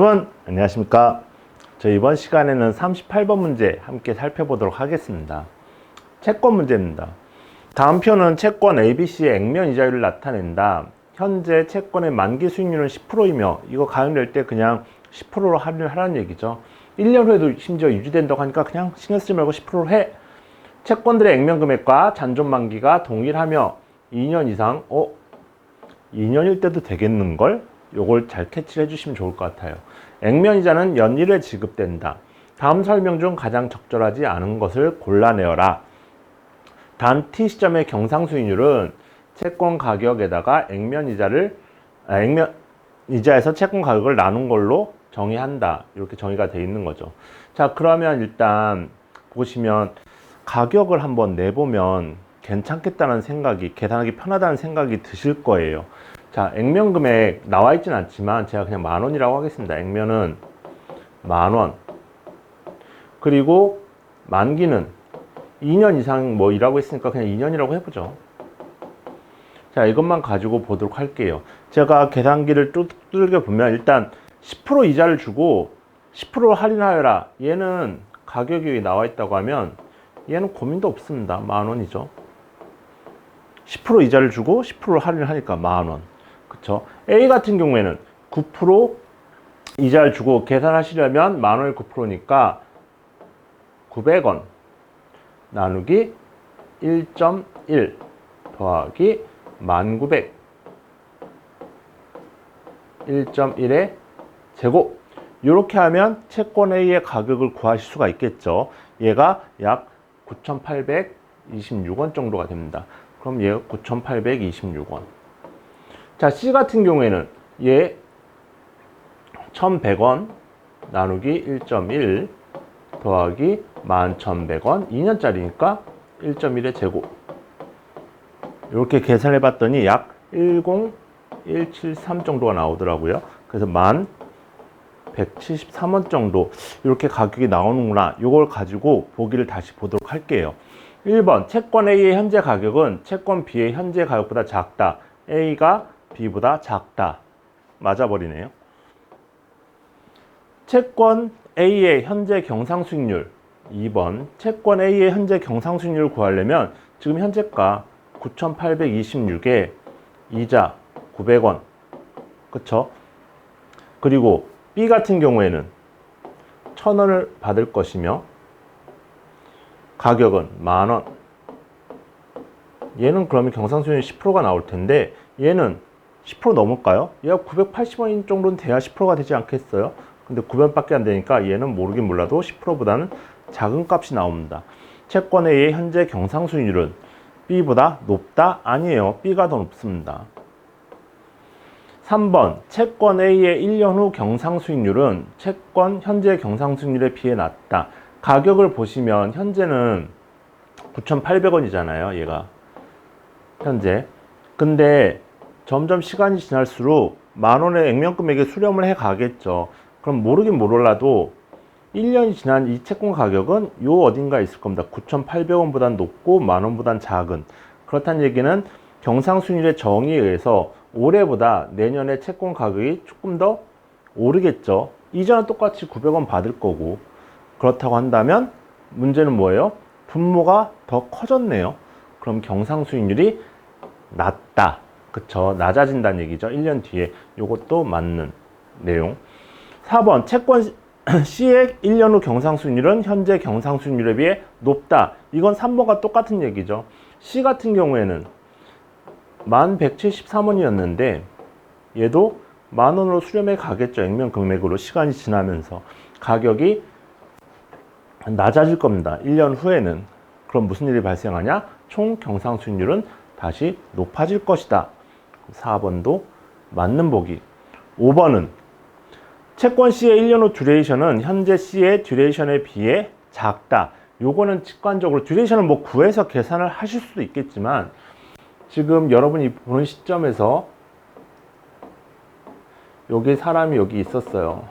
여러분 안녕하십니까. 저희 이번 시간에는 38번 문제 함께 살펴보도록 하겠습니다. 채권 문제입니다. 다음 표는 채권 ABC의 액면 이자율을 나타낸다. 현재 채권의 만기 수익률은 10%이며 이거 가용될 때 그냥 10%로 할인을 하라는 얘기죠. 1년 후에도 심지어 유지된다고 하니까 그냥 신경 쓰지 말고 10%로 해. 채권들의 액면 금액과 잔존 만기가 동일하며 2년 이상 2년일 때도 되겠는걸? 요걸 잘 캐치를 해주시면 좋을 것 같아요. 액면이자는 연일에 지급된다. 다음 설명 중 가장 적절하지 않은 것을 골라내어라. 단 T시점의 경상수익률은 채권 가격에다가 액면이자에서 채권 가격을 나눈 걸로 정의한다. 이렇게 정의가 되어 있는 거죠. 자, 그러면 일단 보시면 가격을 한번 내보면 괜찮겠다는 생각이, 계산하기 편하다는 생각이 드실 거예요. 자, 액면 금액 나와 있진 않지만 제가 그냥 10,000원이라고 하겠습니다. 액면은 10,000원. 그리고 만기는 2년 이상 뭐 일하고 있으니까 그냥 2년이라고 해보죠. 자, 이것만 가지고 보도록 할게요. 제가 계산기를 두들겨 보면 일단 10% 이자를 주고 10% 할인하여라. 얘는 가격이 나와 있다고 하면 얘는 고민도 없습니다. 10,000원이죠. 10% 이자를 주고 10% 할인을 하니까 10,000원. 그쵸? A 같은 경우에는 9% 이자를 주고 계산하시려면 10,000원이 9%니까 900원 나누기 1.1 더하기 1900 1.1의 제곱. 이렇게 하면 채권 A의 가격을 구하실 수가 있겠죠. 얘가 약 9,826원 정도가 됩니다. 그럼 얘가 9,826원. 자, C 같은 경우에는 얘 1,100원 나누기 1.1 더하기 11,100원 2년짜리니까 1.1의 제곱. 이렇게 계산해 봤더니 약 10173 정도가 나오더라고요. 그래서 1173원 정도 이렇게 가격이 나오는구나. 이걸 가지고 보기를 다시 보도록 할게요. 1번 채권 A의 현재 가격은 채권 B의 현재 가격보다 작다. A가 B보다 작다. 맞아버리네요. 채권 A의 현재 경상수익률. 2번 채권 A의 현재 경상수익률을 구하려면 지금 현재가 9,826에 이자 900원. 그쵸? 그리고 B 같은 경우에는 1,000원을 받을 것이며 가격은 10,000원. 얘는 그러면 경상수익률 10%가 나올 텐데 얘는 10% 넘을까요? 얘가 980원 정도는 돼야 10%가 되지 않겠어요? 근데 900원밖에 안 되니까 얘는 모르긴 몰라도 10%보다는 작은 값이 나옵니다. 채권 A의 현재 경상수익률은 B보다 높다? 아니에요. B가 더 높습니다. 3번 채권 A의 1년 후 경상수익률은 채권 현재 경상수익률에 비해 낮다. 가격을 보시면 현재는 9,800원이잖아요. 얘가 현재. 근데 점점 시간이 지날수록 10,000원의 액면 금액에 수렴을 해 가겠죠. 그럼 모르긴 몰라도 1년이 지난 이 채권 가격은 요 어딘가에 있을 겁니다. 9,800원보단 높고 10,000원보단 작은. 그렇다는 얘기는 경상수익률의 정의에 의해서 올해보다 내년에 채권 가격이 조금 더 오르겠죠. 이전은 똑같이 900원 받을 거고. 그렇다고 한다면 문제는 뭐예요? 분모가 더 커졌네요. 그럼 경상수익률이 낮다. 그쵸? 낮아진다는 얘기죠. 1년 뒤에. 요것도 맞는 내용. 4번 채권 C의 1년 후 경상수익률은 현재 경상수익률에 비해 높다. 이건 3번과 똑같은 얘기죠. C 같은 경우에는 1173원이었는데 얘도 10,000원으로 수렴해 가겠죠. 액면 금액으로 시간이 지나면서 가격이 낮아질 겁니다. 1년 후에는. 그럼 무슨 일이 발생하냐? 총 경상수익률은 다시 높아질 것이다. 4번도 맞는 보기. 5번은 채권 C의 1년 후 듀레이션은 현재 C의 듀레이션에 비해 작다. 요거는 직관적으로 듀레이션은 뭐 구해서 계산을 하실 수도 있겠지만 지금 여러분이 보는 시점에서 여기 사람이 여기 있었어요.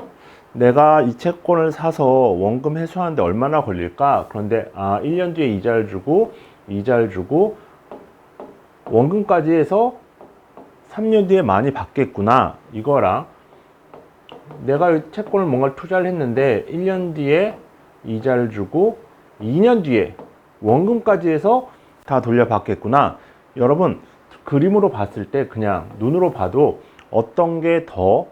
내가 이 채권을 사서 원금 회수하는데 얼마나 걸릴까? 그런데 1년 뒤에 이자를 주고 원금까지 해서 3년 뒤에 많이 받겠구나. 이거랑 내가 이 채권을 뭔가 투자를 했는데 1년 뒤에 이자를 주고 2년 뒤에 원금까지 해서 다 돌려받겠구나. 여러분, 그림으로 봤을 때 그냥 눈으로 봐도 어떤 게 더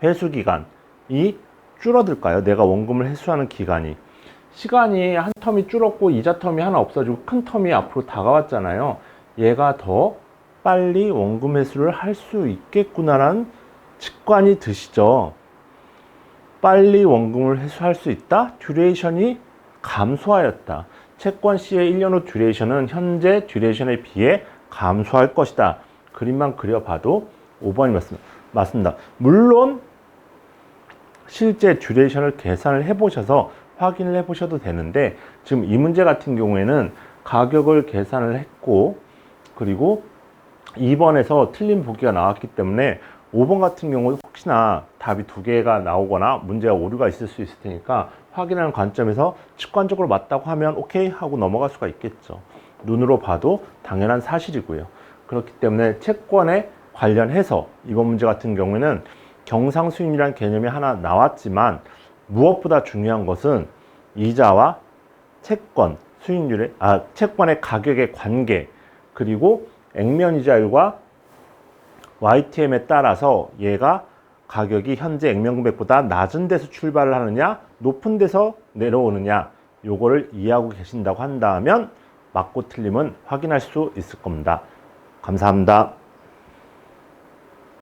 회수 기간이 줄어들까요? 내가 원금을 회수하는 기간이. 시간이 한 텀이 줄었고 이자 텀이 하나 없어지고 큰 텀이 앞으로 다가왔잖아요. 얘가 더 빨리 원금 회수를 할 수 있겠구나라는 직관이 드시죠. 빨리 원금을 회수할 수 있다? 듀레이션이 감소하였다. 채권 C의 1년 후 듀레이션은 현재 듀레이션에 비해 감소할 것이다. 그림만 그려봐도 5번이 맞습니다. 물론 실제 듀레이션을 계산을 해보셔서 확인을 해보셔도 되는데 지금 이 문제 같은 경우에는 가격을 계산을 했고 그리고 2번에서 틀린 보기가 나왔기 때문에 5번 같은 경우 혹시나 답이 두 개가 나오거나 문제가 오류가 있을 수 있을 테니까 확인하는 관점에서 직관적으로 맞다고 하면 오케이 하고 넘어갈 수가 있겠죠. 눈으로 봐도 당연한 사실이고요. 그렇기 때문에 채권에 관련해서 이번 문제 같은 경우에는 경상수익이라는 개념이 하나 나왔지만 무엇보다 중요한 것은 이자와 채권 수익률의 채권의 가격의 관계 그리고 액면이자율과 YTM에 따라서 얘가 가격이 현재 액면금액보다 낮은 데서 출발을 하느냐 높은 데서 내려오느냐 요거를 이해하고 계신다고 한다면 맞고 틀림은 확인할 수 있을 겁니다. 감사합니다.